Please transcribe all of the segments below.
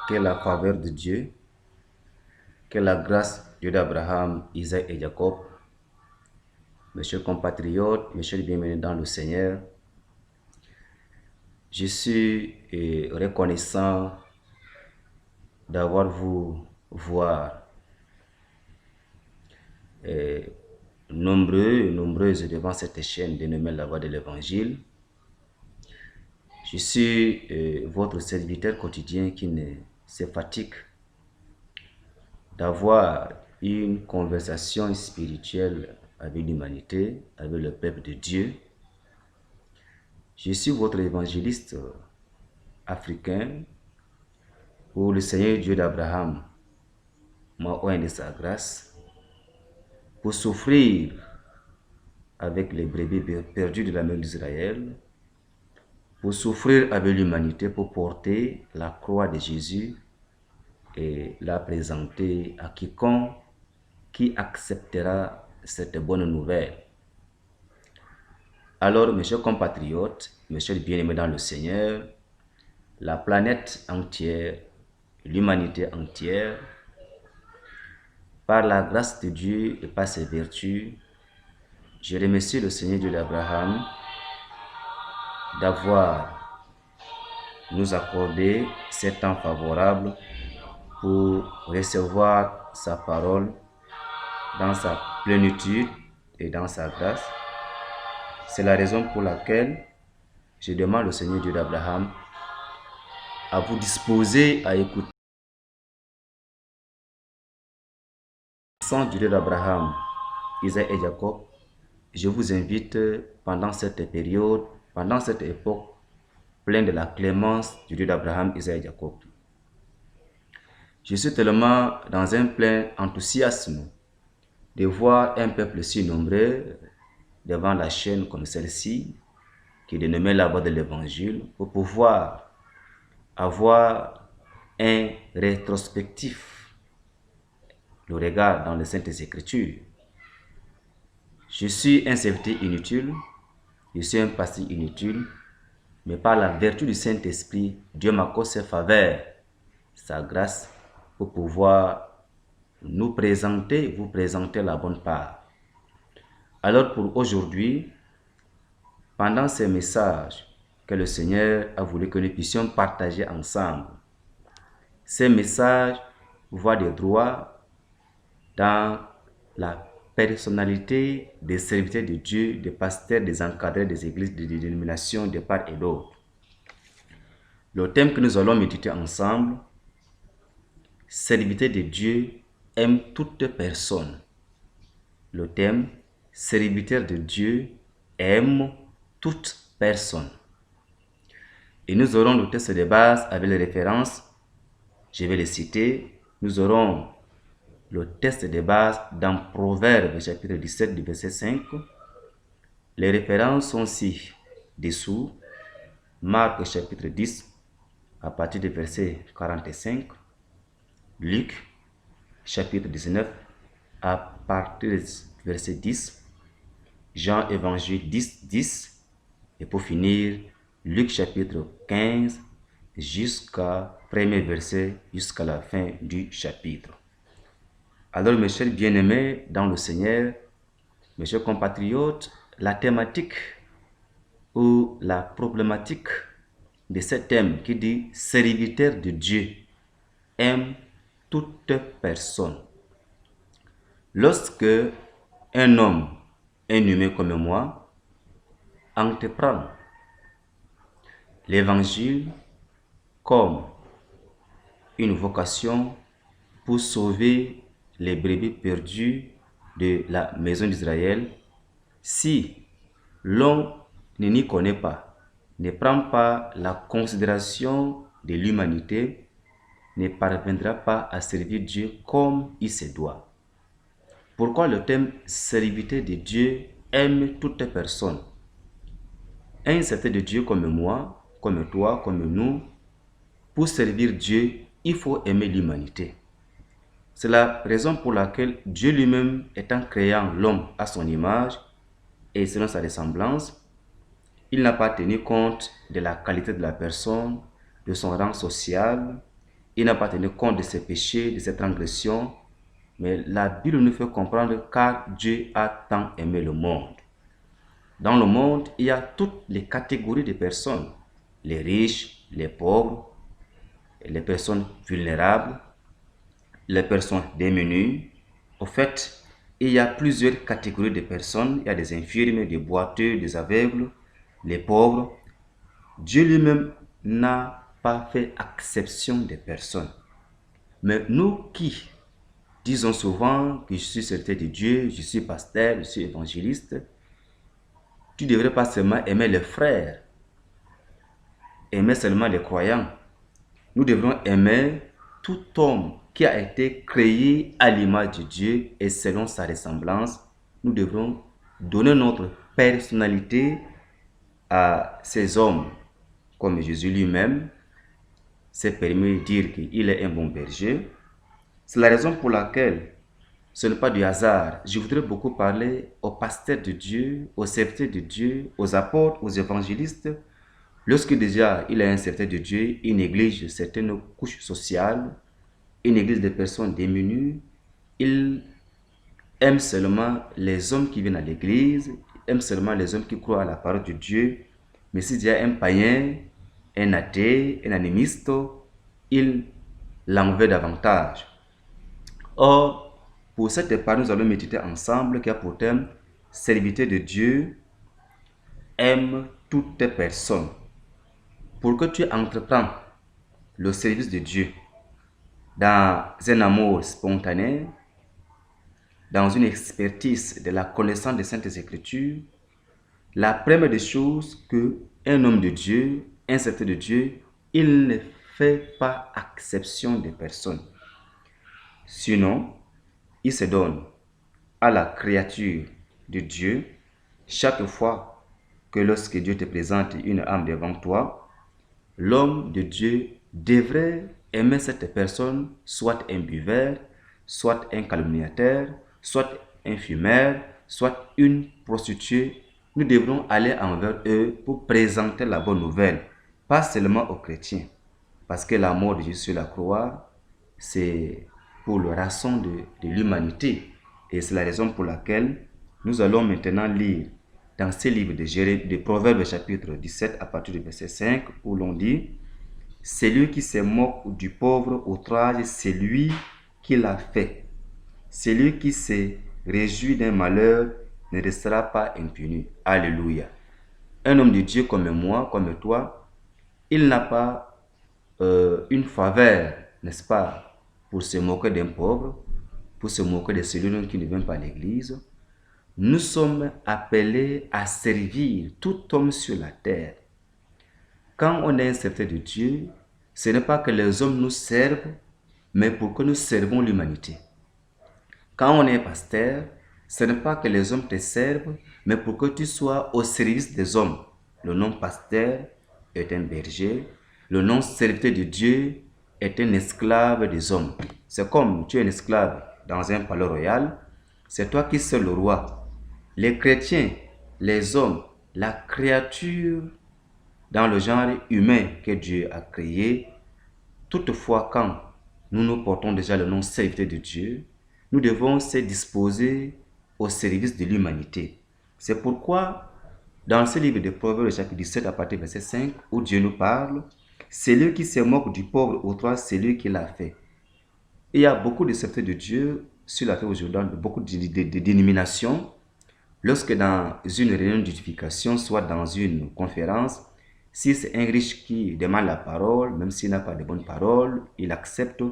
Que la faveur de Dieu, que la grâce de Dieu d'Abraham, Isaac et Jacob, mes chers compatriotes, mes chers bienvenus dans le Seigneur, je suis reconnaissant d'avoir vous voir nombreux et nombreuses devant cette chaîne dénommée La Voix de l'Évangile. Je suis votre serviteur quotidien qui ne se fatigue d'avoir une conversation spirituelle avec l'humanité, avec le peuple de Dieu. Je suis votre évangéliste africain où le Seigneur Dieu d'Abraham m'a oint de sa grâce pour souffrir avec les brebis perdues de la main d'Israël, pour souffrir avec l'humanité, pour porter la croix de Jésus et la présenter à quiconque qui acceptera cette bonne nouvelle. Alors, mes chers compatriotes, mes chers bien-aimés dans le Seigneur, la planète entière, l'humanité entière, par la grâce de Dieu et par ses vertus, je remercie le Seigneur Dieu d'Abraham d'avoir nous accordé ce temps favorable pour recevoir sa parole dans sa plénitude et dans sa grâce. C'est la raison pour laquelle je demande au Seigneur Dieu d'Abraham à vous disposer à écouter le sang du Dieu d'Abraham, Isaac et Jacob. Je vous invite pendant cette période, pendant cette époque, pleine de la clémence du Dieu d'Abraham, Isaac et Jacob. Je suis tellement dans un plein enthousiasme de voir un peuple si nombreux devant la chaîne comme celle-ci, qui est dénommée La Voix de l'Évangile, pour pouvoir avoir un rétrospectif, le regard dans les Saintes Écritures. Je suis un serviteur inutile, je suis un pasteur inutile, mais par la vertu du Saint-Esprit, Dieu m'accorde ses faveurs, sa grâce, pour pouvoir nous présenter, vous présenter la bonne part. Alors pour aujourd'hui, pendant ces messages que le Seigneur a voulu que nous puissions partager ensemble, ces messages voient des droits dans la personnalité des serviteurs de Dieu, des pasteurs, des encadrés des églises, des dénominations de part et d'autre. Le thème que nous allons méditer ensemble, serviteur de Dieu aime toute personne. Le thème, serviteur de Dieu aime toute personne. Et nous aurons le texte de base avec les références. Je vais les citer. Nous aurons le texte de base dans Proverbes chapitre 17 du verset 5. Les références sont ci-dessous. Marc chapitre 10 à partir du verset 45. Luc chapitre 19 à partir du verset 10. Jean évangile 10, 10. Et pour finir, Luc chapitre 15 jusqu'à premier verset, jusqu'à la fin du chapitre. Alors mes chers bien-aimés dans le Seigneur, mes chers compatriotes, la thématique ou la problématique de ce thème qui dit « Serviteur de Dieu aime toute personne ». Lorsque un homme, un humain comme moi, entreprend l'évangile comme une vocation pour sauver les brebis perdues de la maison d'Israël, si l'on ne n'y connaît pas, ne prend pas la considération de l'humanité, ne parviendra pas à servir Dieu comme il se doit. Pourquoi le thème serviteur de Dieu aime toute personne? Un serviteur de Dieu comme moi, comme toi, comme nous, pour servir Dieu, il faut aimer l'humanité. C'est la raison pour laquelle Dieu lui-même, étant créant l'homme à son image et selon sa ressemblance, il n'a pas tenu compte de la qualité de la personne, de son rang social, Il n'a pas tenu compte de ses péchés, de ses transgressions. Mais la Bible nous fait comprendre car Dieu a tant aimé le monde. Dans le monde, il y a toutes les catégories de personnes. Les riches, les pauvres, les personnes vulnérables, les personnes démunies. Au fait, il y a plusieurs catégories de personnes. Il y a des infirmes, des boiteux, des aveugles, les pauvres. Dieu lui-même n'a pas fait exception des personnes. Mais nous qui disons souvent que je suis serviteur de Dieu, je suis pasteur, je suis évangéliste, tu ne devrais pas seulement aimer les frères, aimer seulement les croyants. Nous devrons aimer tout homme qui a été créé à l'image de Dieu et selon sa ressemblance. Nous devrons donner notre personnalité à ces hommes, comme Jésus lui-même s'est permis de dire qu'il est un bon berger. C'est la raison pour laquelle ce n'est pas du hasard. Je voudrais beaucoup parler aux pasteurs de Dieu, aux serviteurs de Dieu, aux apôtres, aux évangélistes. Lorsque déjà il est un serviteur de Dieu, il néglige certaines couches sociales, il néglige des personnes démunies, il aime seulement les hommes qui viennent à l'église, il aime seulement les hommes qui croient à la parole de Dieu. Mais s'il y a un païen, un athée, un animiste, il l'en veut davantage. Or, pour cette épargne, nous allons méditer ensemble qui a pour thème « Serviteur de Dieu aime toutes les personnes ». Pour que tu entreprends le service de Dieu dans un amour spontané, dans une expertise de la connaissance des Saintes Écritures, la première des choses que un homme de Dieu, un serviteur de Dieu, il ne fait pas exception des personnes. Sinon, il se donne à la créature de Dieu chaque fois que lorsque Dieu te présente une âme devant toi, l'homme de Dieu devrait aimer cette personne, soit un buveur, soit un calomniateur, soit un fumeur, soit une prostituée. Nous devrons aller envers eux pour présenter la bonne nouvelle, pas seulement aux chrétiens, parce que la mort de Jésus sur la croix, c'est pour le rançon de l'humanité. Et c'est la raison pour laquelle nous allons maintenant lire dans ces livres de Proverbes chapitre 17 à partir du verset 5 où l'on dit « Celui qui se moque du pauvre outrage, c'est lui qui l'a fait. Celui qui se réjouit d'un malheur ne restera pas impuni. » Alléluia. Un homme de Dieu comme moi, comme toi, il n'a pas une faveur, n'est-ce pas, pour se moquer d'un pauvre, pour se moquer de celui qui ne vient pas à l'église. Nous sommes appelés à servir tout homme sur la terre. Quand on est un serviteur de Dieu, ce n'est pas que les hommes nous servent, mais pour que nous servons l'humanité. Quand on est pasteur, ce n'est pas que les hommes te servent, mais pour que tu sois au service des hommes. Le nom pasteur est un berger, le nom serviteur de Dieu est un esclave des hommes. C'est comme tu es un esclave dans un palais royal, c'est toi qui es le roi. Les chrétiens, les hommes, la créature dans le genre humain que Dieu a créé, toutefois quand nous portons déjà le nom serviteur de Dieu, nous devons se disposer au service de l'humanité. C'est pourquoi dans ce livre de Proverbes chapitre 17 à partir du verset 5 où Dieu nous parle, celui qui se moque du pauvre outrage, c'est lui qui l'a fait. Il y a beaucoup de serviteurs de Dieu sur la terre aujourd'hui, beaucoup de dénominations. Lorsque dans une réunion d'édification, soit dans une conférence, si c'est un riche qui demande la parole, même s'il n'a pas de bonne parole, il accepte.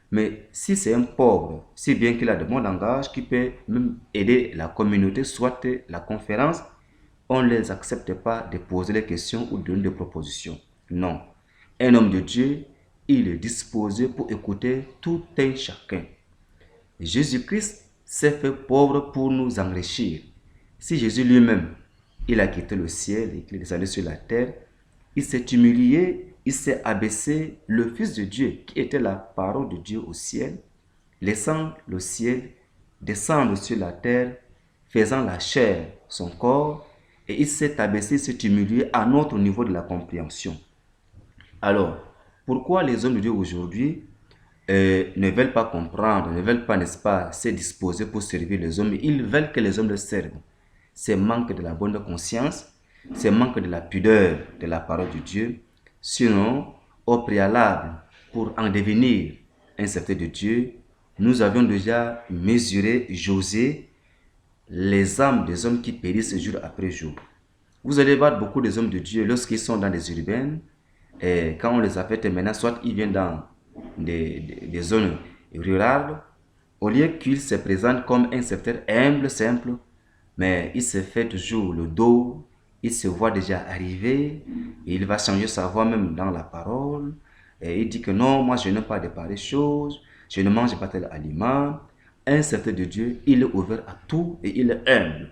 Mais si c'est un pauvre, si bien qu'il a de bons langages, qui peut même aider la communauté, soit la conférence, on ne les accepte pas de poser des questions ou de donner des propositions. Non. Un homme de Dieu, il est disposé pour écouter tout un chacun. Jésus-Christ s'est fait pauvre pour nous enrichir. Si Jésus lui-même, il a quitté le ciel et qu'il est descendu sur la terre, il s'est humilié, il s'est abaissé, le Fils de Dieu, qui était la parole de Dieu au ciel, laissant le ciel descendre sur la terre, faisant la chair son corps, et il s'est abaissé, il s'est humilié à notre niveau de la compréhension. Alors, pourquoi les hommes de Dieu aujourd'hui ne veulent pas comprendre, ne veulent pas, n'est-ce pas, se disposer pour servir les hommes. Ils veulent que les hommes les servent. C'est manque de la bonne conscience, c'est manque de la pudeur de la parole de Dieu. Sinon, au préalable, pour en devenir un serviteur de Dieu, nous avions déjà mesuré, josé les âmes des hommes qui périssent jour après jour. Vous allez voir beaucoup des hommes de Dieu lorsqu'ils sont dans les urbaines, et quand on les affecte maintenant, soit ils viennent dans des zones rurales, au lieu qu'ils se présentent comme un secteur humble, simple, mais il se fait toujours le dos, il se voit déjà arriver, il va changer sa voix même dans la parole, et il dit que non, moi je n'aime pas de pareilles choses, je ne mange pas tel aliment. Un serviteur de Dieu, il est ouvert à tout et il est humble.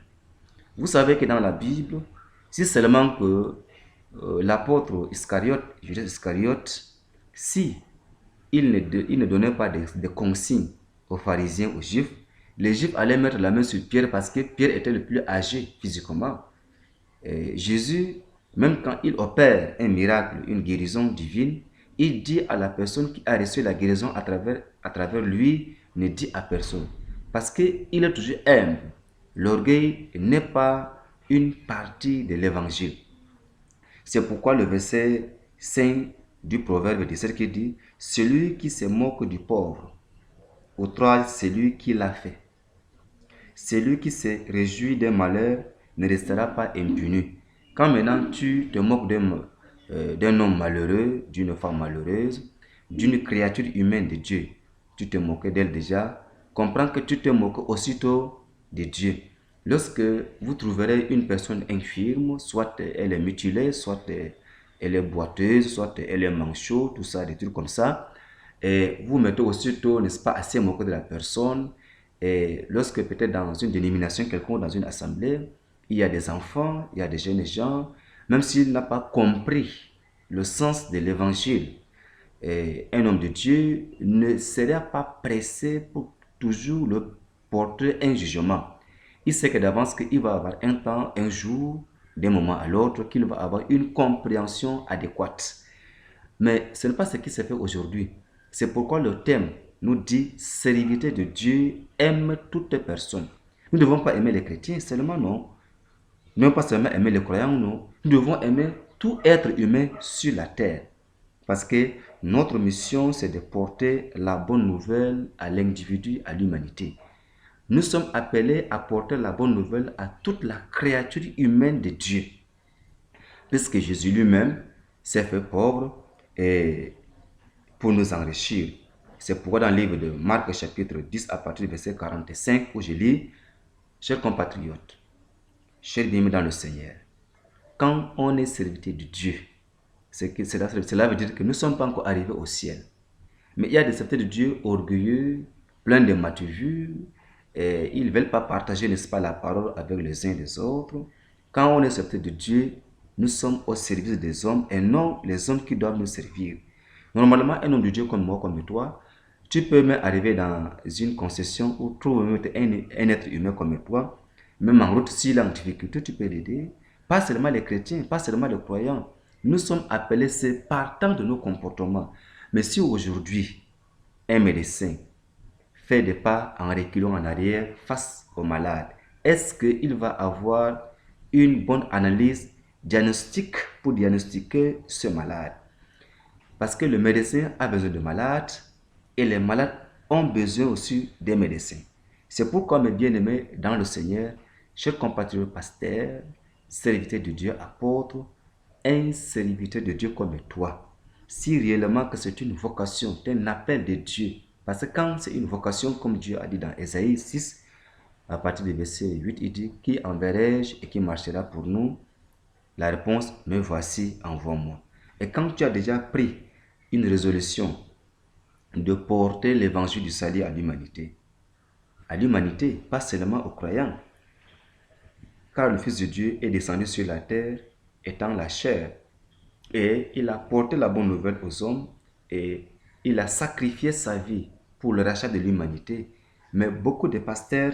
Vous savez que dans la Bible, si seulement que l'apôtre Iscariote, Judas Iscariote, si il ne donnait pas de consignes aux pharisiens, aux juifs, les juifs allaient mettre la main sur Pierre parce que Pierre était le plus âgé physiquement. Et Jésus, même quand il opère un miracle, une guérison divine, il dit à la personne qui a reçu la guérison à travers lui, ne dit à personne. Parce qu'il est toujours humble. L'orgueil n'est pas une partie de l'évangile. C'est pourquoi le verset 5 du Proverbe 17 qui dit « Celui qui se moque du pauvre, au 3, celui qui l'a fait. Celui qui se réjouit d'un malheur ne restera pas impuni. » Quand maintenant tu te moques d'un homme malheureux, d'une femme malheureuse, d'une créature humaine de Dieu, tu te moques d'elle déjà, comprends que tu te moques aussitôt de Dieu. Lorsque vous trouverez une personne infirme, soit elle est mutilée, soit elle est boiteuse, soit elle est manchot, tout ça, des trucs comme ça, et vous mettez aussitôt, n'est-ce pas, à se moquer de la personne. Et lorsque peut-être dans une dénomination quelconque, dans une assemblée, il y a des enfants, il y a des jeunes gens, même s'il n'a pas compris le sens de l'évangile, un homme de Dieu ne sera pas pressé pour toujours le porter un jugement. Il sait que d'avance qu'il va avoir un temps, un jour, d'un moment à l'autre, qu'il va avoir une compréhension adéquate. Mais ce n'est pas ce qui se fait aujourd'hui. C'est pourquoi le thème nous dit serviteur de Dieu aime toute personne. Nous ne devons pas aimer les chrétiens seulement, non. Nous ne devons pas seulement aimer les croyants, non. Nous devons aimer tout être humain sur la terre. Parce que notre mission, c'est de porter la bonne nouvelle à l'individu, à l'humanité. Nous sommes appelés à porter la bonne nouvelle à toute la créature humaine de Dieu. Puisque Jésus lui-même s'est fait pauvre et pour nous enrichir. C'est pourquoi dans le livre de Marc chapitre 10 à partir du verset 45 où je lis, chers compatriotes, chers bien-aimés dans le Seigneur, quand on est serviteur de Dieu, cela veut dire que nous ne sommes pas encore arrivés au ciel. Mais il y a des serviteurs de Dieu orgueilleux, pleins de matures, et ils ne veulent pas partager, n'est-ce pas, la parole avec les uns et les autres. Quand on est serviteur de Dieu, nous sommes au service des hommes et non les hommes qui doivent nous servir. Normalement, un homme de Dieu comme moi, comme toi, tu peux même arriver dans une concession ou trouver un être humain comme toi, même en route, s'il est en difficulté, tu peux l'aider. Pas seulement les chrétiens, pas seulement les croyants. Nous sommes appelés, c'est partant de nos comportements. Mais si aujourd'hui, un médecin fait des pas en reculant en arrière face au malade, est-ce qu'il va avoir une bonne analyse diagnostique pour diagnostiquer ce malade? Parce que le médecin a besoin de malades et les malades ont besoin aussi des médecins. C'est pourquoi, mes bien-aimés dans le Seigneur, chers compatriotes pasteurs, serviteurs de Dieu, apôtres, un serviteur de Dieu comme toi, si réellement que c'est une vocation, c'est un appel de Dieu, parce que quand c'est une vocation, comme Dieu a dit dans Ésaïe 6, à partir du verset 8, il dit, qui enverrai-je et qui marchera pour nous? La réponse, me voici, envoie-moi. Et quand tu as déjà pris une résolution de porter l'évangile du salut à l'humanité, pas seulement aux croyants, car le Fils de Dieu est descendu sur la terre étant la chair, et il a porté la bonne nouvelle aux hommes, et il a sacrifié sa vie pour le rachat de l'humanité. Mais beaucoup de pasteurs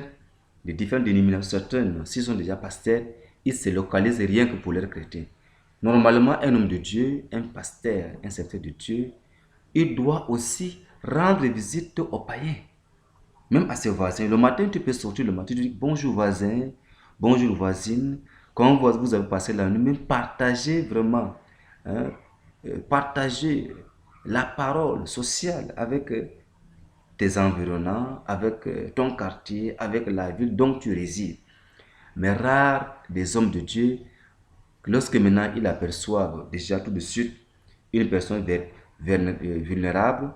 de différentes dénominations, certains, s'ils sont déjà pasteurs, ils se localisent rien que pour leurs chrétiens. Normalement, un homme de Dieu, un pasteur, un serviteur de Dieu, il doit aussi rendre visite aux païens, même à ses voisins. Le matin, tu peux sortir le matin, tu dis bonjour voisin, bonjour voisine, comment vous avez passé la nuit, même partager vraiment, hein, partager la parole sociale avec tes environnants, avec ton quartier, avec la ville dont tu résides. Mais rares des hommes de Dieu, lorsque maintenant ils aperçoivent déjà tout de suite une personne vulnérable,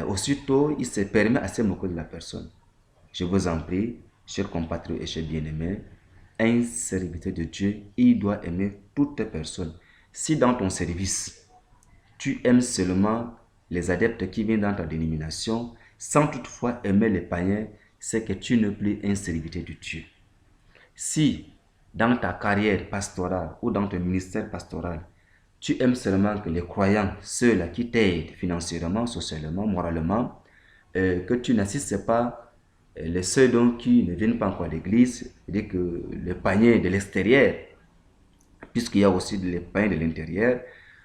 aussitôt il se permet à se moquer de la personne. Je vous en prie, chers compatriotes et chers bien-aimés, un serviteur de Dieu, il doit aimer toute personne. Si dans ton service, tu aimes seulement les adeptes qui viennent dans ta dénomination, sans toutefois aimer les païens, c'est que tu n'es plus un serviteur de Dieu. Si dans ta carrière pastorale ou dans ton ministère pastoral, tu aimes seulement que les croyants, ceux-là qui t'aident financièrement, socialement, moralement, que tu n'assistes pas les ceux donc qui ne viennent pas encore à l'église, c'est-à-dire que les païens de l'extérieur, puisqu'il y a aussi les païens de l'intérieur,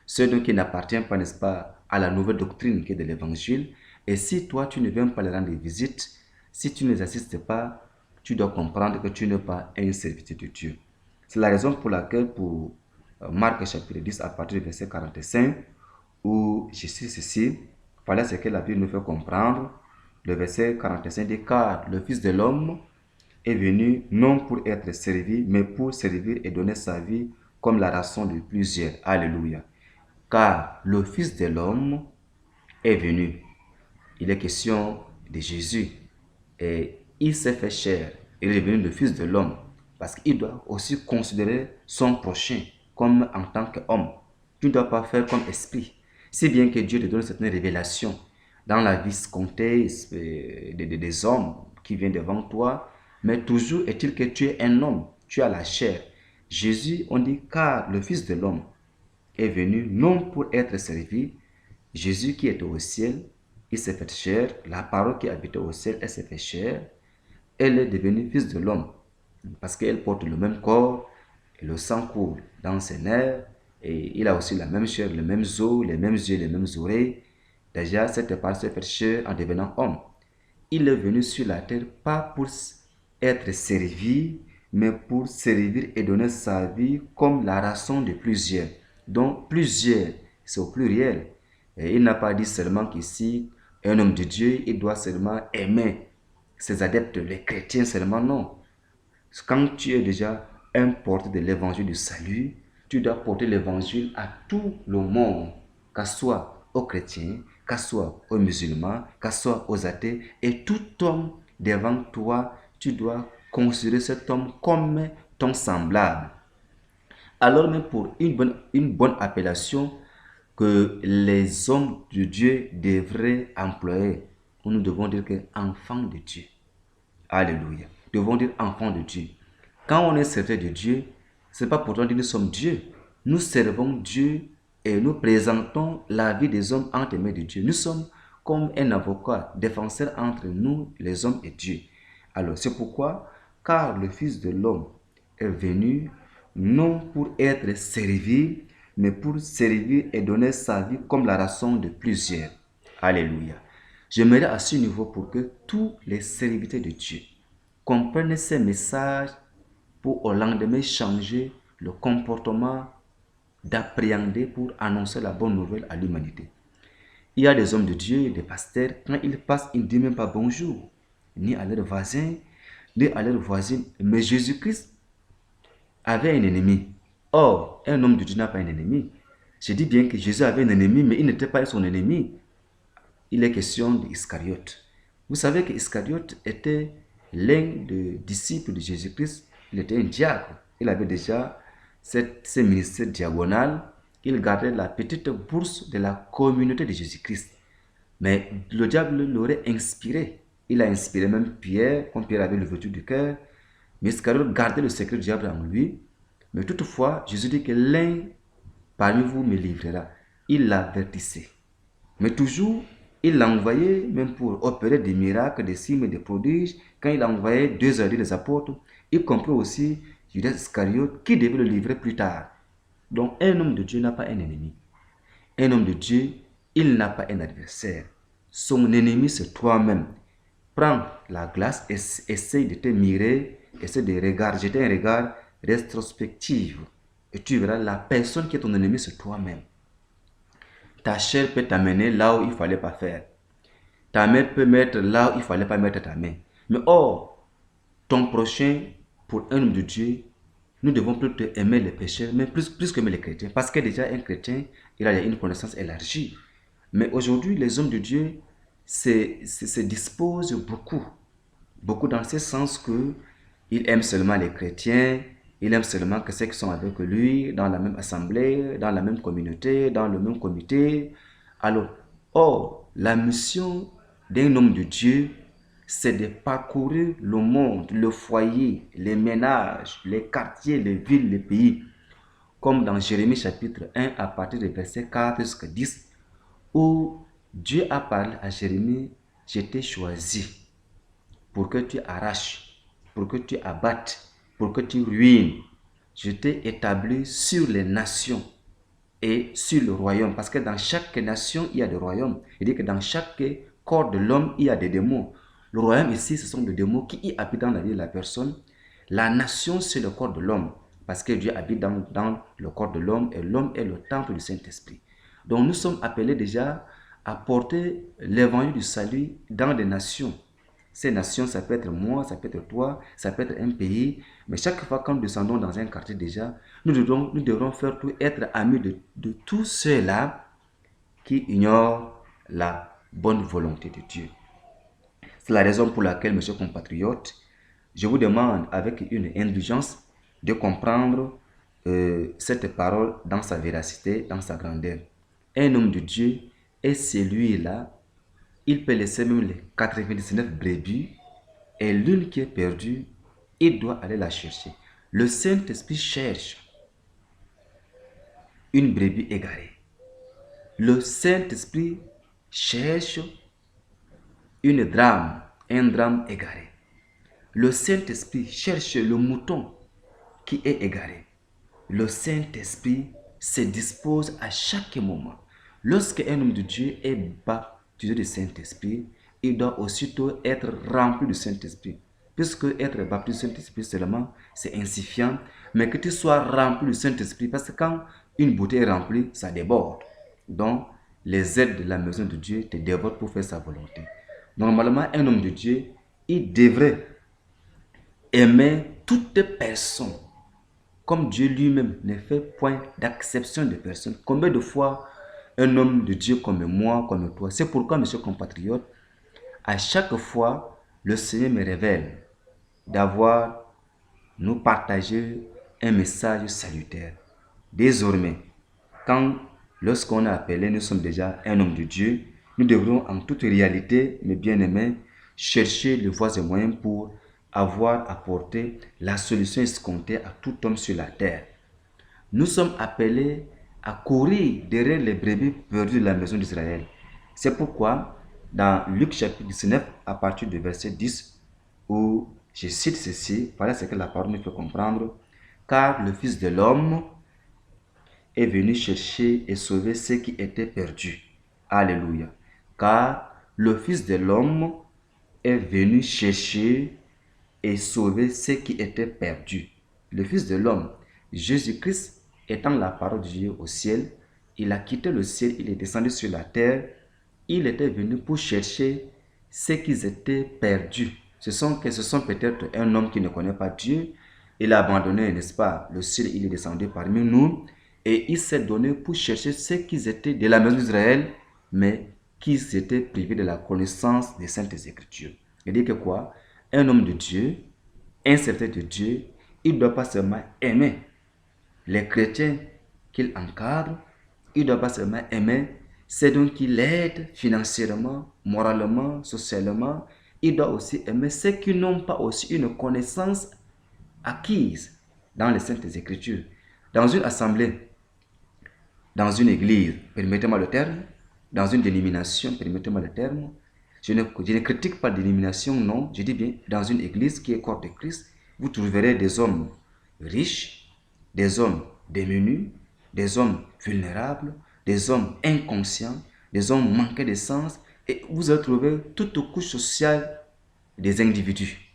ceux donc qui n'appartiennent pas, n'est-ce pas, à la nouvelle doctrine qui est de l'évangile. Et si toi, tu ne viens pas les rendre visite, si tu ne les assistes pas, tu dois comprendre que tu n'es pas un serviteur de Dieu. C'est la raison pour laquelle, pour Marc chapitre 10, à partir du verset 45, où je sais ceci, voilà ce que la Bible nous fait comprendre. Le verset 45 dit, car le Fils de l'homme est venu non pour être servi, mais pour servir et donner sa vie comme la rançon de plusieurs. Alléluia. Car le Fils de l'homme est venu. Il est question de Jésus. Et il s'est fait chair. Il est devenu le Fils de l'homme. Parce qu'il doit aussi considérer son prochain comme en tant qu'homme. Tu ne dois pas faire comme esprit. Si bien que Dieu te donne certaines révélations dans la vie scontée des hommes qui viennent devant toi, mais toujours est-il que tu es un homme, tu as la chair. Jésus, on dit, car le Fils de l'homme est venu non pour être servi. Jésus qui était au ciel, il s'est fait chair. La parole qui habitait au ciel, elle s'est fait chair. Elle est devenue Fils de l'homme parce qu'elle porte le même corps et le sang coule dans ses nerfs. Et il a aussi la même chair, les mêmes os, les mêmes yeux, les mêmes oreilles. Déjà, cette parole s'est fait chair en devenant homme. Il est venu sur la terre pas pour être servi, mais pour servir et donner sa vie comme la rançon de plusieurs. Donc plusieurs, c'est au pluriel. Et il n'a pas dit seulement qu'ici, un homme de Dieu, il doit seulement aimer ses adeptes, les chrétiens seulement, non. Quand tu es déjà un porteur de l'évangile du salut, tu dois porter l'évangile à tout le monde, qu'à soit aux chrétiens, qu'à soit aux musulmans, qu'à soit aux athées. Et tout homme devant toi, tu dois considérer cet homme comme ton semblable. Alors même pour une bonne appellation que les hommes de Dieu devraient employer, nous devons dire que enfant de Dieu. Alléluia. Nous devons dire enfant de Dieu. Quand on est serviteur de Dieu, ce n'est pas pour autant dire que nous sommes Dieu. Nous servons Dieu et nous présentons la vie des hommes entre les mains de Dieu. Nous sommes comme un avocat, défenseur entre nous, les hommes et Dieu. Alors, c'est pourquoi, car le Fils de l'homme est venu non pour être servi, mais pour servir et donner sa vie comme la rançon de plusieurs. Alléluia. J'aimerais à ce niveau pour que tous les serviteurs de Dieu comprennent ces messages pour au lendemain changer le comportement d'appréhender pour annoncer la bonne nouvelle à l'humanité. Il y a des hommes de Dieu, des pasteurs, quand ils passent, ils ne disent même pas bonjour, ni à leurs voisins, ni à leurs voisines. Mais Jésus-Christ avait un ennemi. Or, un homme de Dieu n'a pas un ennemi. Je dis bien que Jésus avait un ennemi, mais il n'était pas son ennemi. Il est question d'Iscariote. Vous savez qu'Iscariote était l'un des disciples de Jésus-Christ. Il était un diacre. Il avait déjà ce ministère diagonal. Il gardait la petite bourse de la communauté de Jésus-Christ. Mais le diable l'aurait inspiré. Il a inspiré même Pierre, comme Pierre avait l'ouverture du cœur. Mais Iscariote gardait le secret du diable en lui. Mais toutefois, Jésus dit que l'un parmi vous me livrera. Il l'avertissait. Mais toujours, il l'envoyait même pour opérer des miracles, des signes, des prodiges. Quand il envoyait deux alliés des apôtres, y compris aussi Judas Iscariote qui devait le livrer plus tard. Donc un homme de Dieu n'a pas un ennemi. Un homme de Dieu, il n'a pas un adversaire. son ennemi c'est toi-même. Prends la glace, essaye de te mirer, essaye de regarder, jeter un regard rétrospectif. Et tu verras la personne qui est ton ennemi c'est toi-même. Ta chair peut t'amener là où il ne fallait pas faire. Ta main peut mettre là où il ne fallait pas mettre ta main. Mais or, ton prochain, pour un homme de Dieu, nous devons plutôt aimer les pécheurs, mais plus qu'aimer les chrétiens. Parce que déjà, un chrétien, il a une connaissance élargie. Mais aujourd'hui, les hommes de Dieu se disposent beaucoup dans ce sens que il aime seulement les chrétiens, il aime seulement que ceux qui sont avec lui, dans la même assemblée, dans la même communauté, dans le même comité. Alors, or, la mission d'un homme de Dieu, c'est de parcourir le monde, le foyer, les ménages, les quartiers, les villes, les pays. Comme dans Jérémie chapitre 1 à partir du verset 4 jusqu'à 10, où Dieu a parlé à Jérémie, je t'ai choisi pour que tu arraches, pour que tu abattes, pour que tu ruines. Je t'ai établi sur les nations et sur le royaume. Parce que dans chaque nation, il y a des royaumes. Il dit que dans chaque corps de l'homme, il y a des démons. Le royaume ici, ce sont des démons qui y habitent dans la vie de la personne. La nation, c'est le corps de l'homme. Parce que Dieu habite dans le corps de l'homme et l'homme est le temple du Saint-Esprit. Donc nous sommes appelés déjà à porter l'évangile du salut dans des nations. Ces nations, ça peut être moi, ça peut être toi, ça peut être un pays. Mais chaque fois que nous descendons dans un quartier déjà, nous devrons faire tout, être amis de tous ceux-là qui ignorent la bonne volonté de Dieu. C'est la raison pour laquelle, mes chers compatriotes, je vous demande avec une indulgence de comprendre cette parole dans sa véracité, dans sa grandeur. Un homme de Dieu est celui-là, il peut laisser même les 99 brebis et l'une qui est perdue, il doit aller la chercher. Le Saint-Esprit cherche une brebis égarée. Le Saint-Esprit cherche un drame égaré. Le Saint-Esprit cherche le mouton qui est égaré. Le Saint-Esprit se dispose à chaque moment. Lorsque un homme de Dieu est baptisé du Saint-Esprit, il doit aussitôt être rempli du Saint-Esprit. Puisque être baptisé du Saint-Esprit seulement, c'est insuffisant, mais que tu sois rempli du Saint-Esprit, parce que quand une bouteille est remplie, ça déborde. Donc, les aides de la maison de Dieu te débordent pour faire sa volonté. Normalement, un homme de Dieu, il devrait aimer toute personne, comme Dieu lui-même ne fait point d'acception de personne. Combien de fois un homme de Dieu comme moi, comme toi, c'est pourquoi, mes chers compatriotes, à chaque fois, le Seigneur me révèle d'avoir nous partagé un message salutaire. Désormais, lorsqu'on est appelé, nous sommes déjà un homme de Dieu, nous devrons en toute réalité, mes bien-aimés, chercher les voies et moyens pour avoir apporté la solution escomptée à tout homme sur la terre. Nous sommes appelés à courir derrière les brebis perdues de la maison d'Israël. C'est pourquoi, dans Luc chapitre 19, à partir du verset 10, où je cite ceci, voilà ce que la parole nous fait comprendre, car le Fils de l'homme est venu chercher et sauver ceux qui étaient perdus. Alléluia. Car le Fils de l'homme est venu chercher et sauver ceux qui étaient perdus. Le Fils de l'homme, Jésus-Christ, étant la parole de Dieu au ciel, il a quitté le ciel, il est descendu sur la terre, il était venu pour chercher ceux qui étaient perdus. Ce sont peut-être un homme qui ne connaît pas Dieu, il a abandonné, n'est-ce pas, le ciel, il est descendu parmi nous, et il s'est donné pour chercher ceux qui étaient de la maison d'Israël, mais qui s'étaient privés de la connaissance des Saintes Écritures. Il dit que quoi? Un homme de Dieu, un serviteur de Dieu, il ne doit pas seulement aimer les chrétiens qu'il encadre, il ne doit pas seulement aimer ceux dont il aide financièrement, moralement, socialement, il doit aussi aimer ceux qui n'ont pas aussi une connaissance acquise dans les Saintes Écritures. Dans une assemblée, dans une église, permettez-moi le terme, dans une dénomination, permettez-moi le terme, je ne critique pas la dénomination, non, je dis bien, dans une église qui est corps de Christ, vous trouverez des hommes riches, des hommes démunis, des hommes vulnérables, des hommes inconscients, des hommes manqués de sens, Et vous allez trouver toute couche sociale des individus.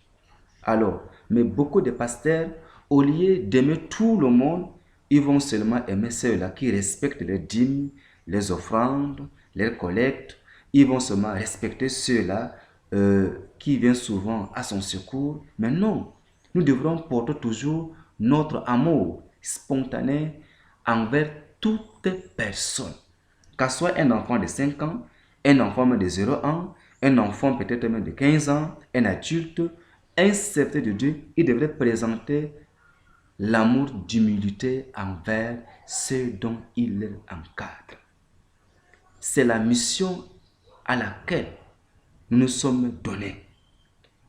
Alors, mais beaucoup de pasteurs, au lieu d'aimer tout le monde, ils vont seulement aimer ceux-là qui respectent les dîmes, les offrandes, les collectes. Ils vont seulement respecter ceux-là qui viennent souvent à son secours. Mais non, nous devrons porter toujours notre amour spontané envers toute personne. Qu'à soit un enfant de 5 ans, un enfant même de 0 ans, un enfant peut-être même de 15 ans, un adulte, un serviteur de Dieu, il devrait présenter l'amour d'humilité envers ceux dont il encadre. C'est la mission à laquelle nous nous sommes donnés.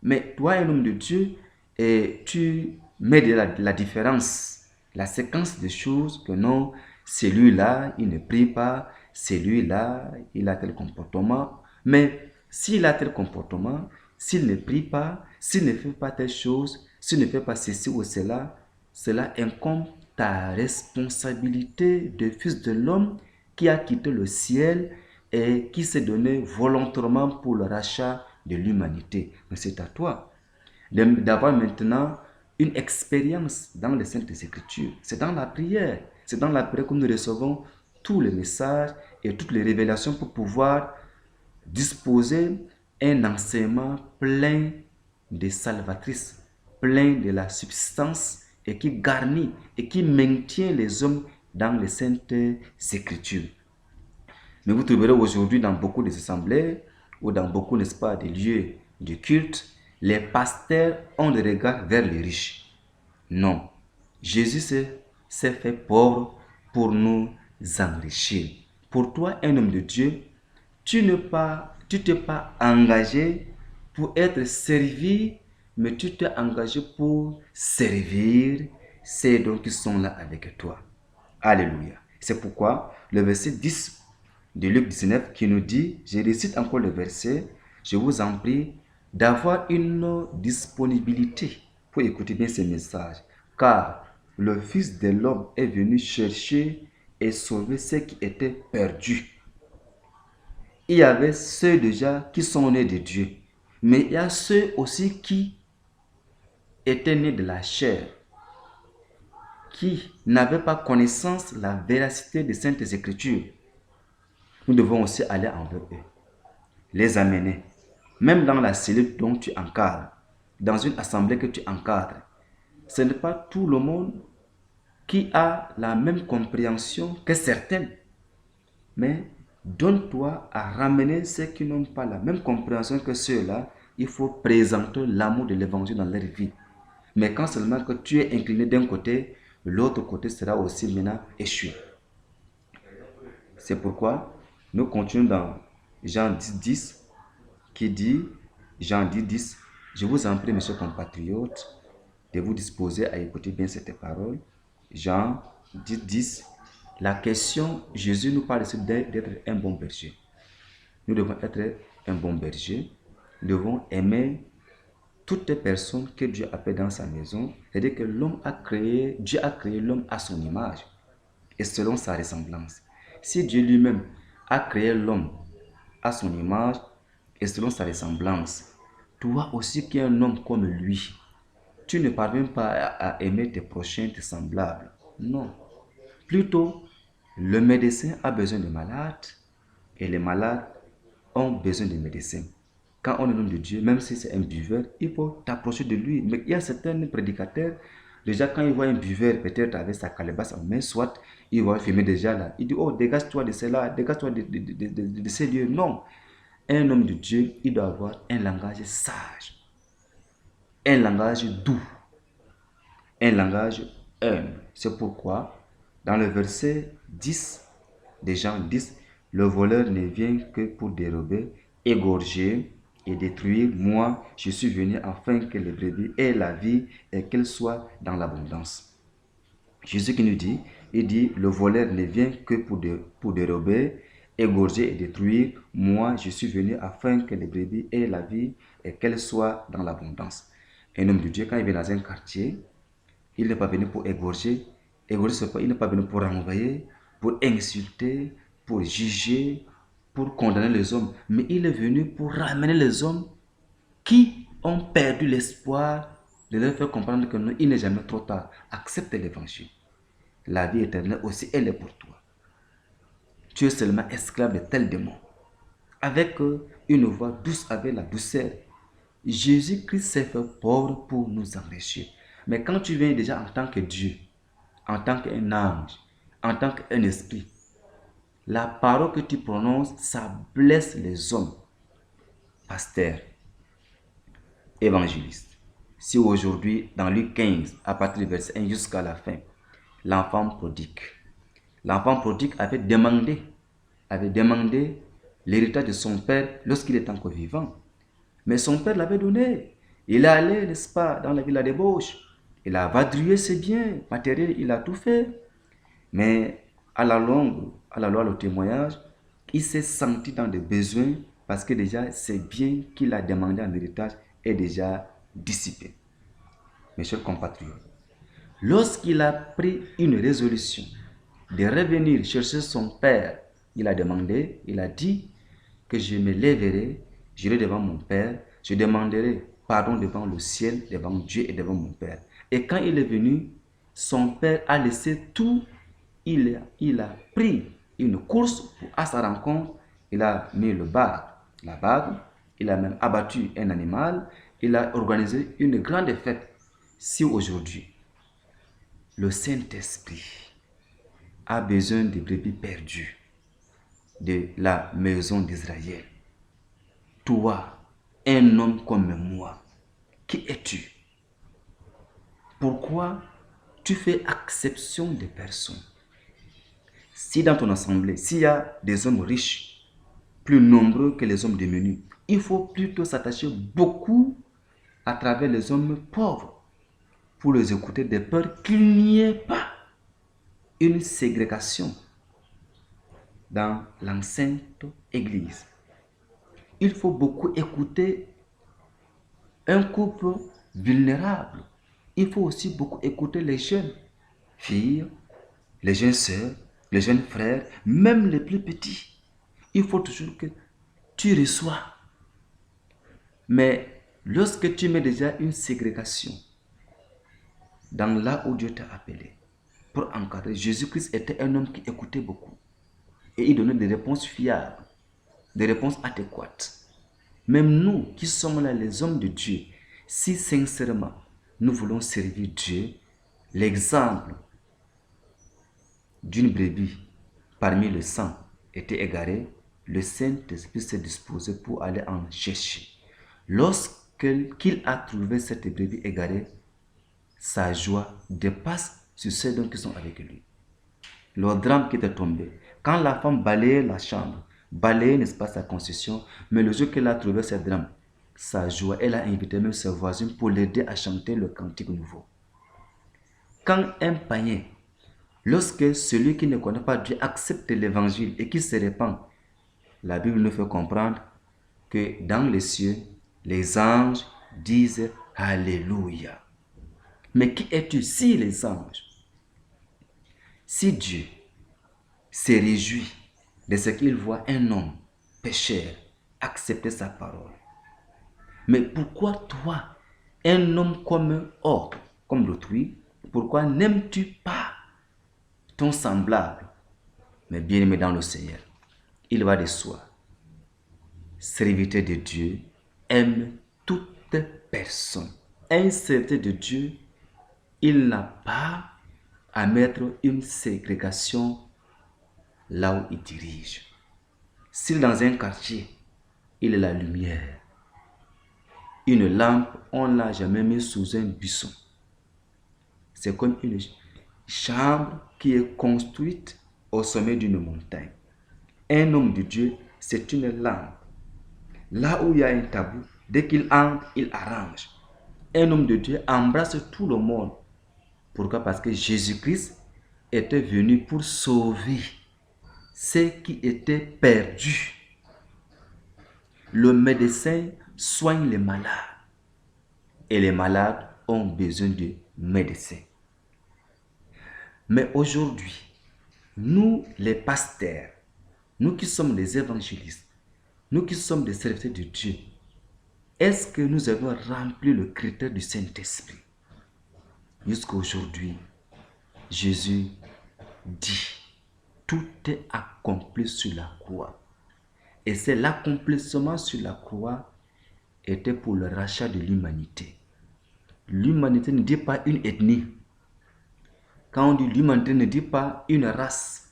Mais toi, un homme de Dieu, et tu mets de la différence, la séquence des choses que non, celui-là, il ne prie pas, celui-là, il a tel comportement. Mais s'il a tel comportement, s'il ne prie pas, s'il ne fait pas telle chose, s'il ne fait pas ceci ou cela, cela incombe ta responsabilité de fils de l'homme qui a quitté le ciel et qui s'est donné volontairement pour le rachat de l'humanité. Mais c'est à toi d'avoir maintenant une expérience dans les Saintes Écritures. C'est dans la prière. C'est dans la prière que nous recevons tous les messages et toutes les révélations pour pouvoir disposer un enseignement plein de salvatrices, plein de la substance et qui garnit et qui maintient les hommes dans les Saintes Écritures. Mais vous trouverez aujourd'hui dans beaucoup des assemblées ou dans beaucoup, n'est-ce pas, des lieux de culte, les pasteurs ont des regards vers les riches. Non, Jésus s'est fait pauvre pour nous enrichir. Pour toi, un homme de Dieu, tu t'es pas engagé pour être servi, mais tu t'es engagé pour servir ceux donc qui sont là avec toi. Alléluia. C'est pourquoi le verset 10 de Luc 19 qui nous dit, je récite encore le verset, je vous en prie d'avoir une disponibilité pour écouter bien ces messages, car le Fils de l'homme est venu chercher et sauver ceux qui étaient perdus. Il y avait ceux déjà qui sont nés de Dieu, mais il y a ceux aussi qui étaient nés de la chair, qui n'avaient pas connaissance de la véracité des Saintes Écritures. Nous devons aussi aller envers eux, les amener, même dans la cellule dont tu encadres, dans une assemblée que tu encadres. Ce n'est pas tout le monde qui a la même compréhension que certains, mais donne-toi à ramener ceux qui n'ont pas la même compréhension que ceux-là. Il faut présenter l'amour de l'évangile dans leur vie. Mais quand seulement que tu es incliné d'un côté, l'autre côté sera aussi maintenant échoué. C'est pourquoi nous continuons dans Jean 10, 10 qui dit, Jean 10, 10, je vous en prie, messieurs compatriotes, de vous disposer à écouter bien cette parole. Jean 10, 10, la question, Jésus nous parle d'être un bon berger. Nous devons être un bon berger. Nous devons aimer toutes les personnes que Dieu a fait dans sa maison. C'est-à-dire que Dieu a créé l'homme à son image et selon sa ressemblance. Si Dieu lui-même a créé l'homme à son image et selon sa ressemblance, toi aussi qui es un homme comme lui, tu ne parviens pas à aimer tes prochains, tes semblables. Non. Plutôt, le médecin a besoin de malades et les malades ont besoin de médecins. Quand on est un homme de Dieu, même si c'est un buveur, il faut t'approcher de lui. Mais il y a certains prédicateurs, déjà quand ils voient un buveur, peut-être avec sa calebasse en main, soit il va filmer déjà là. Il dit, oh, dégage-toi de cela, dégage-toi de ces lieux. Non. Un homme de Dieu, il doit avoir un langage sage, un langage doux, un langage humble. C'est pourquoi, dans le verset 10 de Jean 10, le voleur ne vient que pour dérober, égorger et détruire. Moi, je suis venu afin que les brebis aient la vie et qu'elles soient dans l'abondance. Jésus qui nous dit, il dit, le voleur ne vient que pour dérober, égorger et détruire. Moi, je suis venu afin que les brebis aient la vie et qu'elles soient dans l'abondance. Un homme de Dieu, quand il vient dans un quartier, il n'est pas venu pour égorger. Égorger, il n'est pas venu pour renvoyer, pour insulter, pour juger, pour condamner les hommes, mais il est venu pour ramener les hommes qui ont perdu l'espoir, de leur faire comprendre que non, il n'est jamais trop tard. Accepte l'évangile. La vie éternelle aussi, elle est pour toi. Tu es seulement esclave de tel démon. Avec une voix douce, avec la douceur, Jésus-Christ s'est fait pauvre pour nous enrichir. Mais quand tu viens déjà en tant que Dieu, en tant qu'un ange, en tant qu'un esprit, la parole que tu prononces, ça blesse les hommes. Pasteur, évangéliste. Si aujourd'hui, dans Luc 15, à partir du verset 1 jusqu'à la fin, l'enfant prodigue avait demandé l'héritage de son père lorsqu'il était encore vivant. Mais son père l'avait donné. Il est allé, n'est-ce pas, dans la ville à débauche. Il a vadrouillé ses biens matériels, il a tout fait. Mais à la longue, le témoignage, il s'est senti dans des besoins parce que déjà ses biens qu'il a demandé en héritage est déjà dissipé. Mes chers compatriotes, lorsqu'il a pris une résolution de revenir chercher son père, il a dit que je me lèverai, j'irai devant mon père, je demanderai pardon devant le ciel, devant Dieu et devant mon père. Et quand il est venu, son père a laissé tout, il a pris une course à sa rencontre, il a mis la bague, il a même abattu un animal, il a organisé une grande fête. Si aujourd'hui, le Saint-Esprit a besoin de brebis perdues de la maison d'Israël, toi, un homme comme moi, qui es-tu? Pourquoi tu fais exception des personnes? Si dans ton assemblée, s'il y a des hommes riches, plus nombreux que les hommes démunis, il faut plutôt s'attacher beaucoup à travers les hommes pauvres pour les écouter de peur qu'il n'y ait pas une ségrégation dans l'enceinte église. Il faut beaucoup écouter un couple vulnérable. Il faut aussi beaucoup écouter les jeunes filles, les jeunes sœurs, les jeunes frères, même les plus petits. Il faut toujours que tu reçois. Mais lorsque tu mets déjà une ségrégation dans là où Dieu t'a appelé pour encadrer, Jésus-Christ était un homme qui écoutait beaucoup. Et il donnait des réponses fiables, des réponses adéquates. Même nous qui sommes là, les hommes de Dieu, si sincèrement nous voulons servir Dieu, l'exemple d'une brebis parmi le sang était égaré, le Saint-Esprit s'est disposé pour aller en chercher. Lorsqu'il a trouvé cette brebis égarée, sa joie dépasse sur ceux qui sont avec lui. Le drame qui était tombé, quand la femme balayait la chambre, balayait, n'est-ce pas, sa concession, mais le jour qu'elle a trouvé ce drame, sa joie, elle a invité même ses voisins pour l'aider à chanter le cantique nouveau. Quand un païen, lorsque celui qui ne connaît pas Dieu accepte l'évangile et qui se répand, la Bible nous fait comprendre que dans les cieux, les anges disent Alléluia. Mais qui es-tu si les anges, si Dieu se réjouit de ce qu'il voit un homme pécheur accepter sa parole? Mais pourquoi toi, un homme comme un autre, comme l'autrui, pourquoi n'aimes-tu pas ton semblable? Mais bien-aimé dans le Seigneur, il va de soi. Serviteur de Dieu aime toute personne. Un serviteur de Dieu, il n'a pas à mettre une ségrégation là où il dirige. Si dans un quartier, il est la lumière, une lampe, on ne l'a jamais mis sous un buisson. C'est comme une chambre qui est construite au sommet d'une montagne. Un homme de Dieu, c'est une lampe. Là où il y a un tabou, dès qu'il entre, il arrange. Un homme de Dieu embrasse tout le monde. Pourquoi? Parce que Jésus-Christ était venu pour sauver ceux qui étaient perdus. Le médecin soigne les malades. Et les malades ont besoin de médecins. Mais aujourd'hui, nous les pasteurs, nous qui sommes des évangélistes, nous qui sommes des serviteurs de Dieu, est-ce que nous avons rempli le critère du Saint-Esprit? Jusqu'à aujourd'hui, Jésus dit, tout est accompli sur la croix. Et c'est l'accomplissement sur la croix était pour le rachat de l'humanité. L'humanité ne dit pas une ethnie. Quand on dit l'humanité ne dit pas une race,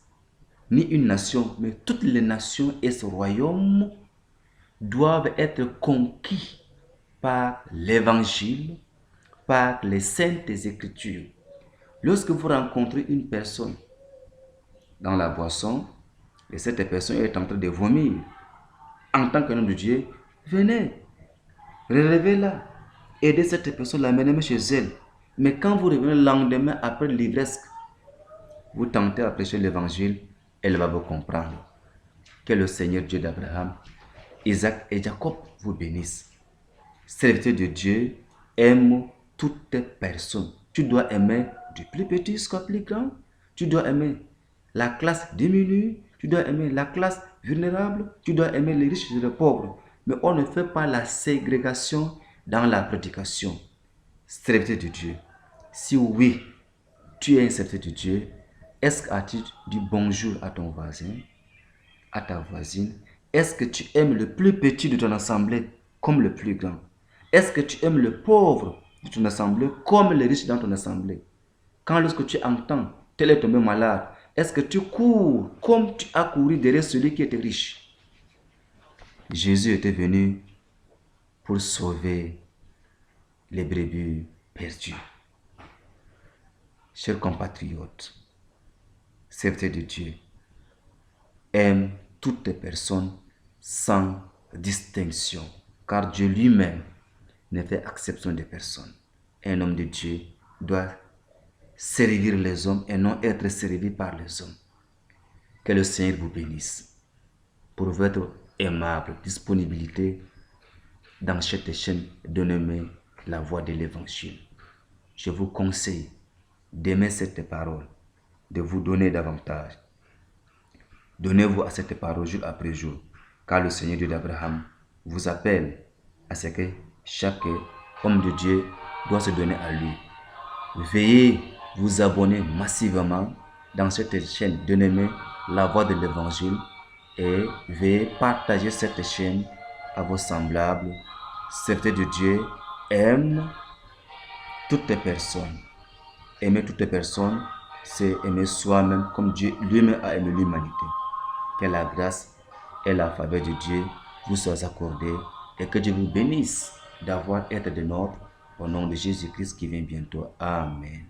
ni une nation, mais toutes les nations et ce royaume doivent être conquis par l'évangile, par les saintes écritures. Lorsque vous rencontrez une personne dans la boisson, et cette personne est en train de vomir, en tant qu'homme de Dieu, venez, relevez-la, aidez cette personne, l'amenez chez elle. Mais quand vous revenez le lendemain après l'ivresse, vous tentez à prêcher l'évangile, elle va vous comprendre. Que le Seigneur Dieu d'Abraham, Isaac et Jacob vous bénisse. Serviteur de Dieu, aime toutes personnes. Tu dois aimer du plus petit jusqu'au plus grand. Tu dois aimer la classe diminuée. Tu dois aimer la classe vulnérable. Tu dois aimer les riches et les pauvres. Mais on ne fait pas la ségrégation dans la prédication. Serviteur de Dieu. Si oui, tu es un serviteur de Dieu, est-ce que tu dis bonjour à ton voisin, à ta voisine? Est-ce que tu aimes le plus petit de ton assemblée comme le plus grand? Est-ce que tu aimes le pauvre de ton assemblée comme les riches dans ton assemblée? Quand lorsque tu entends tel est tombé malade, est-ce que tu cours comme tu as couru derrière celui qui était riche? Jésus était venu pour sauver les brebis perdues. Chers compatriotes, serviteurs de Dieu, aime toutes les personnes sans distinction, car Dieu lui-même ne fait exception de personne. Un homme de Dieu doit servir les hommes et non être servi par les hommes. Que le Seigneur vous bénisse pour votre aimable disponibilité dans cette chaîne dénommée La Voix de l'Évangile. Je vous conseille d'aimer cette parole, de vous donner davantage. Donnez-vous à cette parole jour après jour, car le Seigneur Dieu d'Abraham vous appelle à ce que chaque homme de Dieu doit se donner à lui. Veuillez vous abonner massivement dans cette chaîne dénommée La Voix de l'Évangile et veuillez partager cette chaîne à vos semblables. Serviteurs de Dieu, aime toutes les personnes. Aimer toutes les personnes, c'est aimer soi-même comme Dieu lui-même a aimé l'humanité. Que la grâce et la faveur de Dieu vous soient accordées et que Dieu vous bénisse d'avoir été des nôtres au nom de Jésus-Christ qui vient bientôt. Amen.